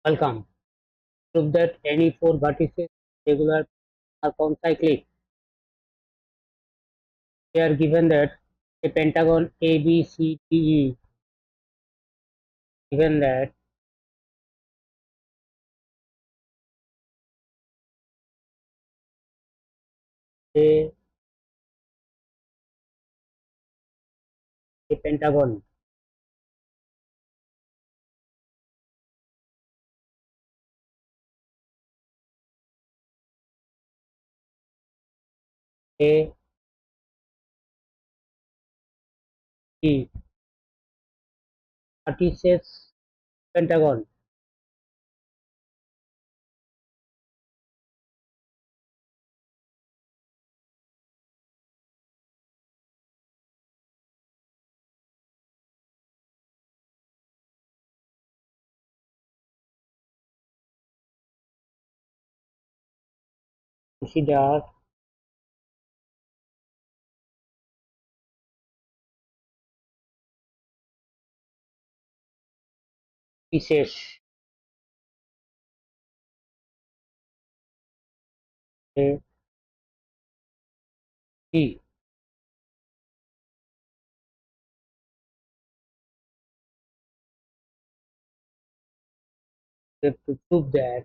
Welcome. Prove that any four vertices regular are concyclic. They are given that a pentagon ABCDE given that a, a pentagon A E vertices pentagon consider pieces A E. We have to prove that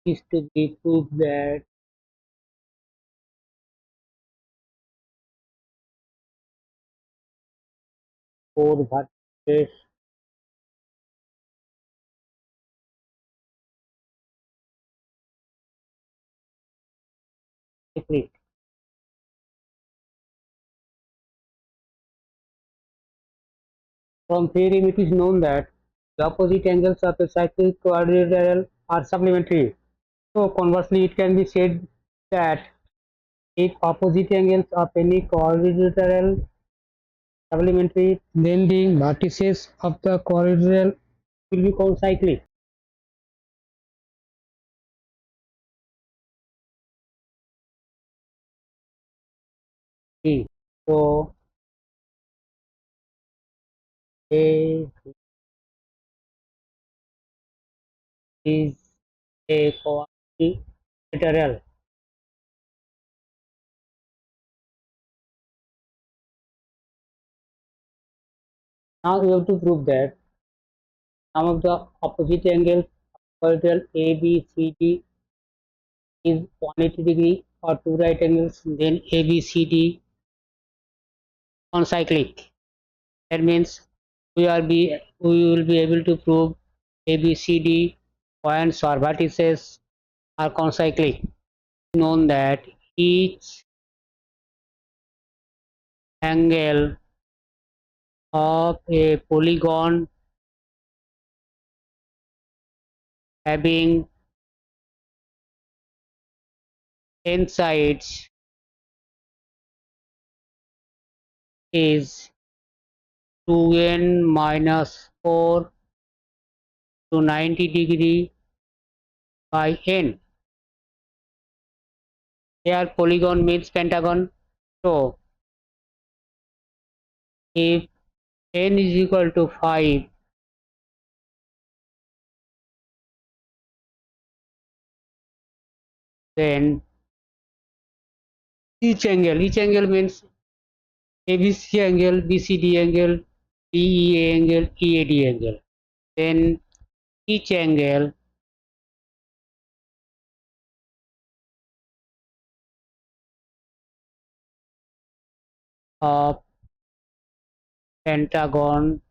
is to be proved that four vertices cyclic. From theorem it is known that the opposite angles of a cyclic quadrilateral are supplementary. So conversely it can be said that if opposite angles of any quadrilateral supplementary, then the vertices of the quadrilateral will be concyclic. See, so A is a quadrilateral. Now we have to prove that sum of the opposite angles of quadrilateral ABCD is 180 degree or two right angles, then ABCD concyclic. That means we will be able to prove ABCD points or vertices are concyclic. Known that each angle of a polygon having 10 sides is 2n minus 4 to 90 degree by n. Here polygon means pentagon. So if n is equal to 5, then each angle means ABC angle, BCD angle, DEA angle, EAD angle. Then each angle of pentagon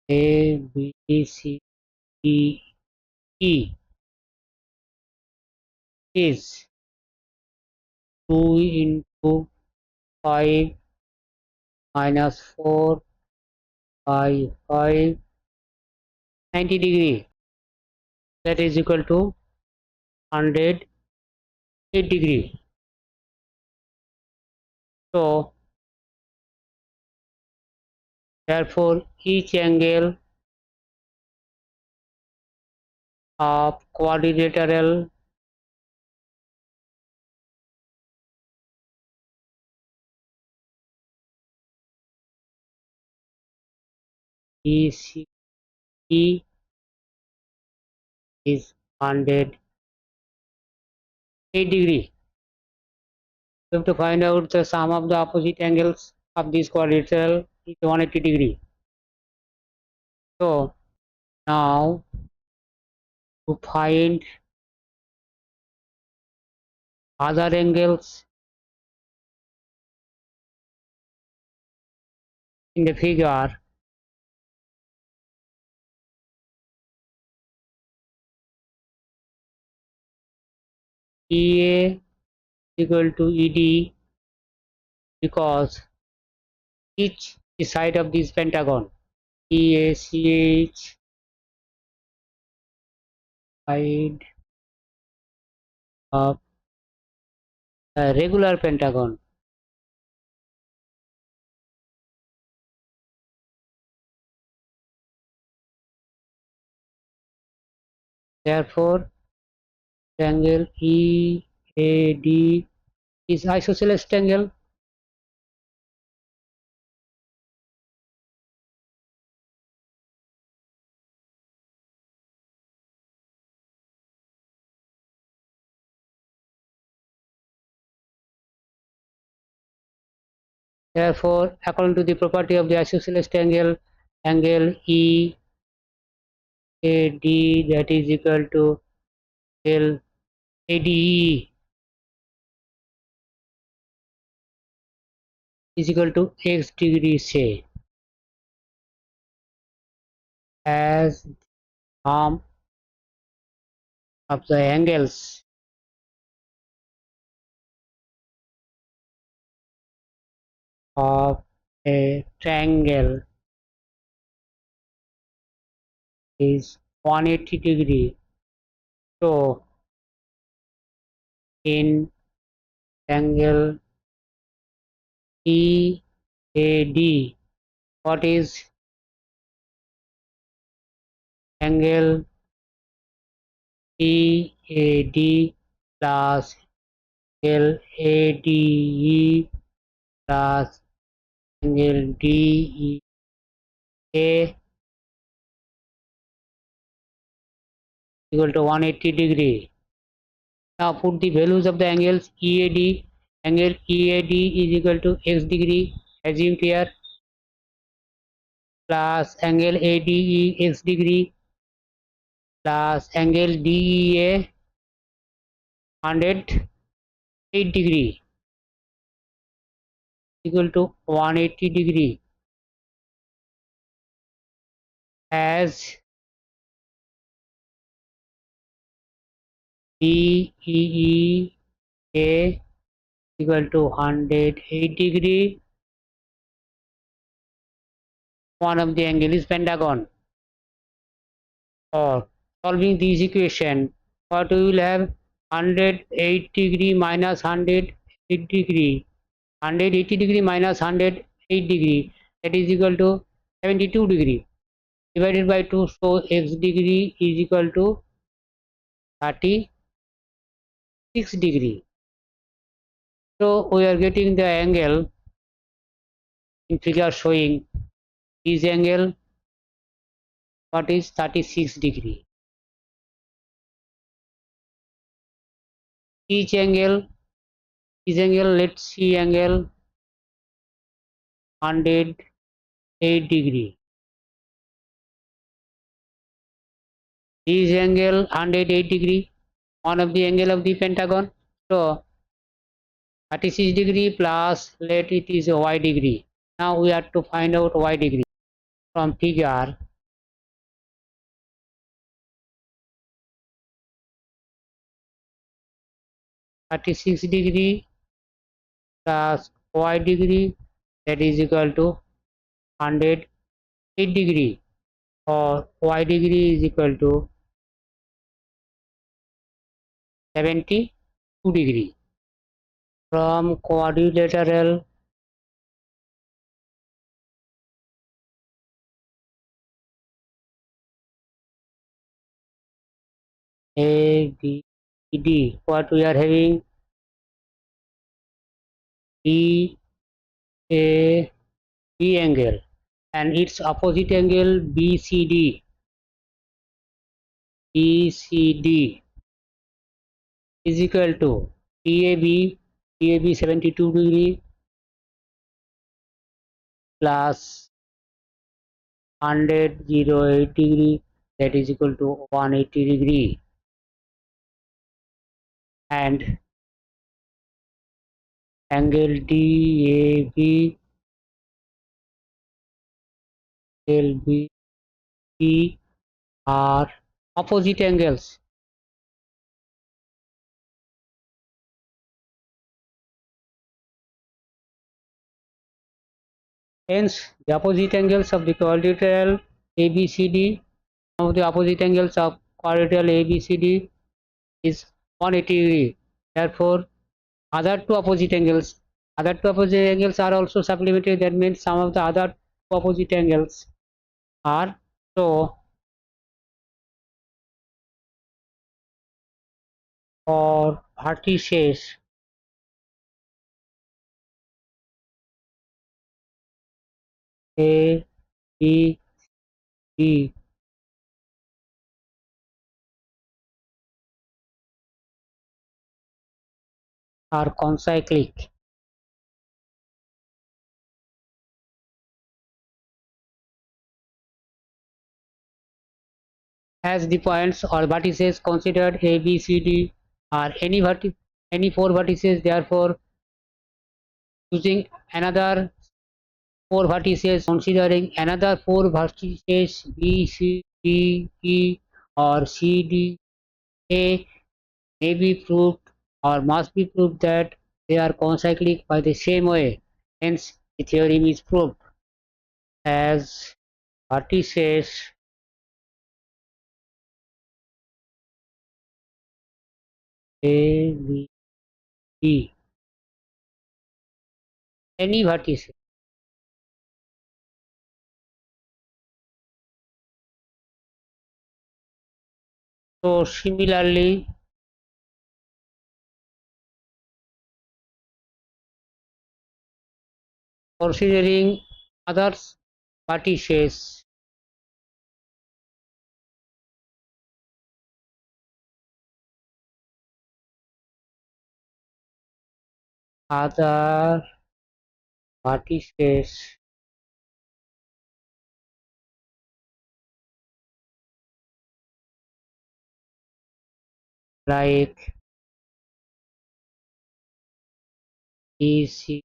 A, B, C, D, E is 2 into 5 minus 4 by 5, 90 degree. That is equal to 108 degree. So therefore each angle of quadrilateral BCE is 108 degree. We have to find out the sum of the opposite angles of this quadrilateral is 180 degree. So now to find other angles in the figure, EA equal to ED because each side of this pentagon, EACH side of a regular pentagon. Therefore, the angle EAD is isosceles angle. Therefore, according to the property of the isosceles angle, angle EAD that is equal to angle ADE is equal to x degree, say, as sum of the angles of a triangle is 180 degree. So in angle EAD, what is angle EAD plus angle ADE plus angle DEA equal to 180 degree. Now put the values of the angles EAD. Angle EAD is equal to x degree assumed here, plus angle ADE x degree plus angle DEA 108 degree equal to 180 degree, as DEA equal to 108 degree. One of the angle is pentagon. Or solving this equation, what we will have, 108 degree minus 108 degree, 180 degree minus 108 degree, that is equal to 72 degree, divided by 2, so x degree is equal to 36 degree. So we are getting the angle in figure showing this angle, what is 36 degree. Each angle, let's see, angle 108 degree. This angle 108 degree, one of the angle of the pentagon. So 36 degree plus, let it is a y degree. Now we have to find out y degree from figure. Thirty-six degree plus y degree, that is equal to 108 degree, or y degree is equal to 72 degree. From quadrilateral A B C D. What we are having? E A B angle and its opposite angle BCD. BCD is equal to TAB 72 degree plus 108 degree, that is equal to 180 degree, and angle DAB LBE are opposite angles. Hence, the opposite angles of the quadrilateral ABCD, of the opposite angles of quadrilateral ABCD is 180 degree. Therefore, other two opposite angles are also supplementary. That means some of the other two opposite angles are so for vertices A, B, D are concyclic. As the points or vertices considered A, B, C, D are any four vertices, therefore choosing another four vertices, considering another four vertices B, C, D, E or C, D, A may be proved or must be proved that they are concyclic by the same way. Hence, the theorem is proved. As vertices A, B, D, any vertices. So similarly, considering other vertices other vertices like EC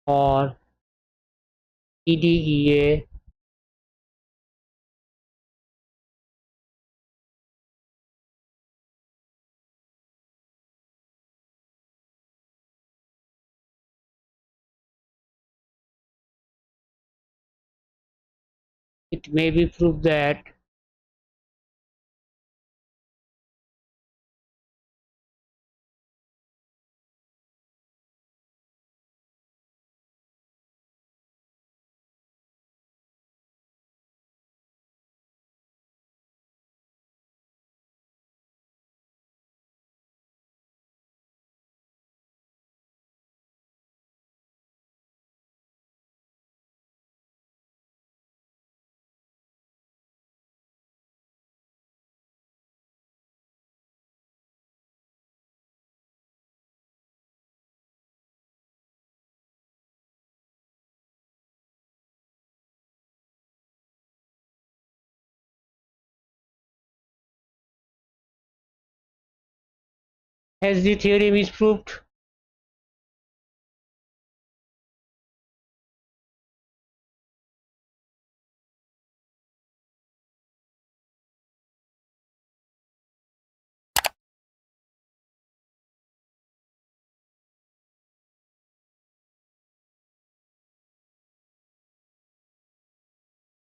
or EDEA, it may be proved that as the theorem is proved.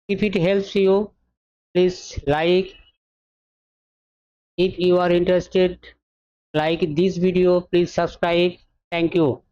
If it helps you, please like. If you are interested, like this video, please subscribe. Thank you.